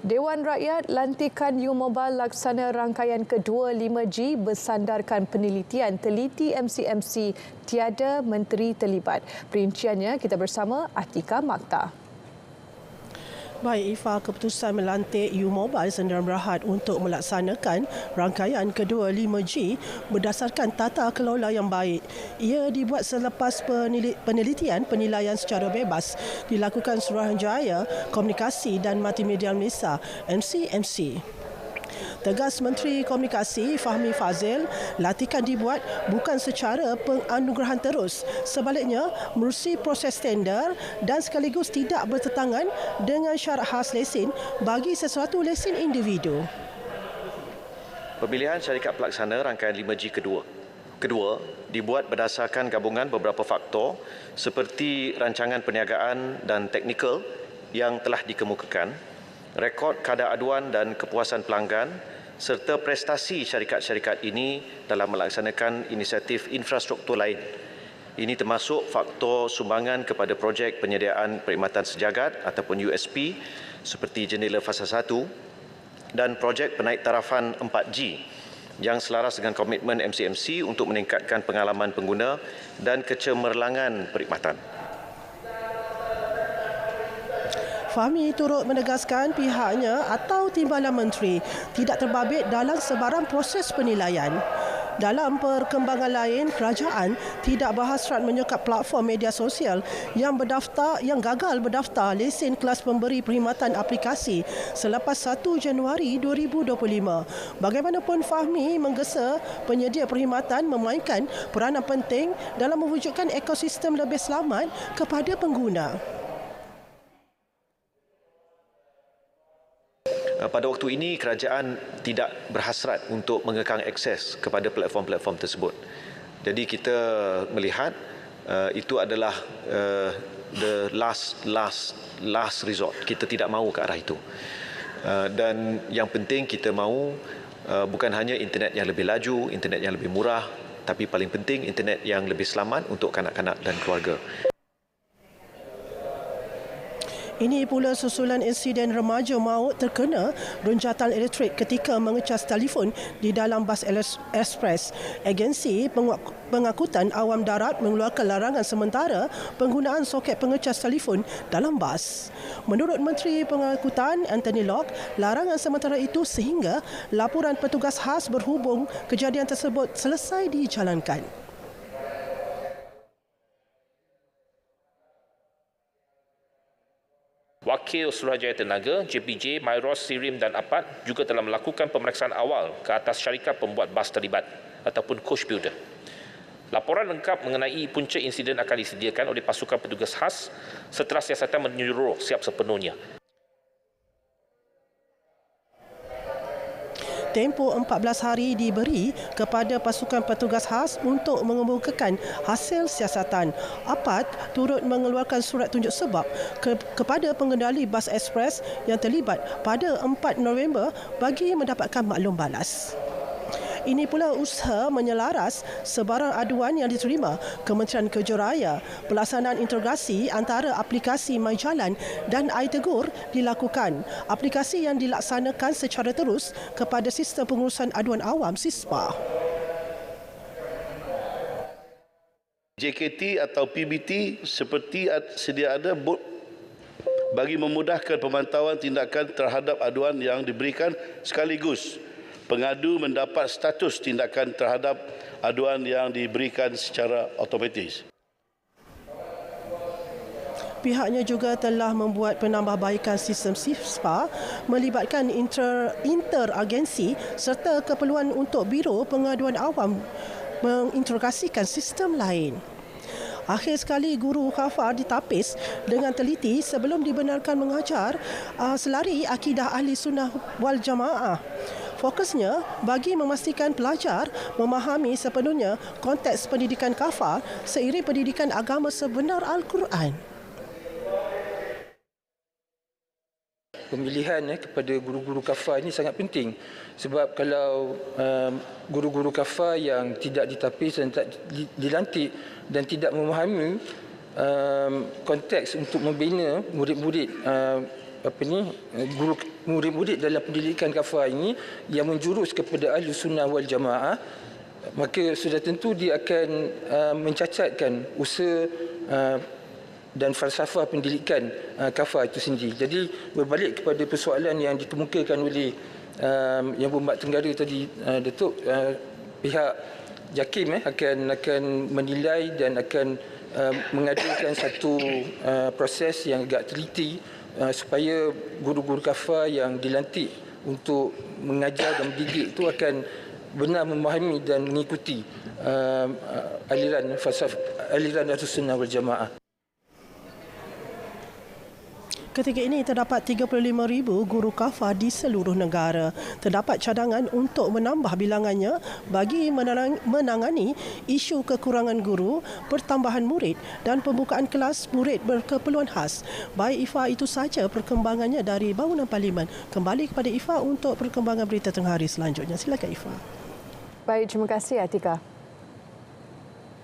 Dewan Rakyat lantikan U-Mobile laksana rangkaian kedua 5G bersandarkan penelitian teliti MCMC tiada menteri terlibat. Perinciannya kita bersama Atika Makta. Baik, Ifa, keputusan melantik U-Mobile Sdn Bhd untuk melaksanakan rangkaian kedua 5G berdasarkan tata kelola yang baik. Ia dibuat selepas penelitian penilaian secara bebas dilakukan Suruhanjaya Komunikasi dan Multimedia Malaysia MCMC. Tegas Menteri Komunikasi Fahmi Fadzil, latihan dibuat bukan secara penganugerahan terus. Sebaliknya, menerusi proses tender dan sekaligus tidak bertentangan dengan syarat khas lesen bagi sesuatu lesen individu. Pemilihan syarikat pelaksana rangkaian 5G kedua dibuat berdasarkan gabungan beberapa faktor seperti rancangan perniagaan dan teknikal yang telah dikemukakan, rekod kadar aduan dan kepuasan pelanggan serta prestasi syarikat-syarikat ini dalam melaksanakan inisiatif infrastruktur lain. Ini termasuk faktor sumbangan kepada projek penyediaan perkhidmatan sejagat ataupun USP seperti jendela fasa 1 dan projek penaiktarafan 4G yang selaras dengan komitmen MCMC untuk meningkatkan pengalaman pengguna dan kecemerlangan perkhidmatan. Fahmi turut menegaskan pihaknya atau Timbalan Menteri tidak terbabit dalam sebarang proses penilaian. Dalam perkembangan lain, kerajaan tidak berhasrat menyekap platform media sosial yang gagal berdaftar lesen kelas pemberi perkhidmatan aplikasi selepas 1 Januari 2025. Bagaimanapun, Fahmi menggesa penyedia perkhidmatan memainkan peranan penting dalam mewujudkan ekosistem lebih selamat kepada pengguna. Pada waktu ini, kerajaan tidak berhasrat untuk mengekang akses kepada platform-platform tersebut. Jadi kita melihat itu adalah the last resort. Kita tidak mahu ke arah itu. Dan yang penting kita mahu bukan hanya internet yang lebih laju, internet yang lebih murah, tapi paling penting internet yang lebih selamat untuk kanak-kanak dan keluarga. Ini pula susulan insiden remaja maut terkena runjatan elektrik ketika mengecas telefon di dalam bas ekspres. Agensi Pengangkutan Awam Darat mengeluarkan larangan sementara penggunaan soket pengecas telefon dalam bas. Menurut Menteri Pengangkutan Anthony Locke, larangan sementara itu sehingga laporan petugas khas berhubung kejadian tersebut selesai dijalankan. Wakil Suruhanjaya Tenaga, JPJ, Myros, Sirim dan APAD juga telah melakukan pemeriksaan awal ke atas syarikat pembuat bas terlibat ataupun coach builder. Laporan lengkap mengenai punca insiden akan disediakan oleh pasukan petugas khas setelah siasatan menyeluruh siap sepenuhnya. Tempoh 14 hari diberi kepada pasukan petugas khas untuk mengemukakan hasil siasatan. APAD turut mengeluarkan surat tunjuk sebab kepada pengendali bas ekspres yang terlibat pada 4 November bagi mendapatkan maklum balas. Ini pula usaha menyelaras sebarang aduan yang diterima Kementerian Kerja Raya. Pelaksanaan integrasi antara aplikasi MyJalan dan iTegur dilakukan. Aplikasi yang dilaksanakan secara terus kepada sistem pengurusan aduan awam SISPA. JKT atau PBT seperti sedia ada bot bagi memudahkan pemantauan tindakan terhadap aduan yang diberikan sekaligus pengadu mendapat status tindakan terhadap aduan yang diberikan secara otomatis. Pihaknya juga telah membuat penambahbaikan sistem SISPA melibatkan interagensi serta keperluan untuk Biro Pengaduan Awam mengintegrasikan sistem lain. Akhir sekali, guru khafar ditapis dengan teliti sebelum dibenarkan mengajar selari akidah Ahli Sunnah wal Jamaah. Fokusnya bagi memastikan pelajar memahami sepenuhnya konteks pendidikan kafar seiring pendidikan agama sebenar Al-Quran. Pemilihan kepada guru-guru kafar ini sangat penting sebab kalau guru-guru kafar yang tidak ditapis dan tidak dilantik dan tidak memahami konteks untuk membina murid-murid guru murid-murid dalam pendidikan kafah ini yang menjurus kepada ahli sunnah wal jamaah, maka sudah tentu dia akan mencacatkan usaha dan falsafah pendidikan kafah itu sendiri. Jadi berbalik kepada persoalan yang dikemukakan oleh Yang Berhormat Tenggara tadi, Datuk, pihak JAKIM akan menilai dan akan mengadakan satu proses yang agak teliti supaya guru-guru kafah yang dilantik untuk mengajar dan mendidik itu akan benar memahami dan mengikuti aliran falsafah, aliran Ahlus Sunnah wal Jamaah. Ketika ini terdapat 35,000 guru kafah di seluruh negara. Terdapat cadangan untuk menambah bilangannya bagi menangani isu kekurangan guru, pertambahan murid dan pembukaan kelas murid berkeperluan khas. Baik Ifa, itu sahaja perkembangannya dari bangunan Parlimen. Kembali kepada Ifa untuk perkembangan berita tengah hari selanjutnya. Silakan Ifa. Baik, terima kasih Atika.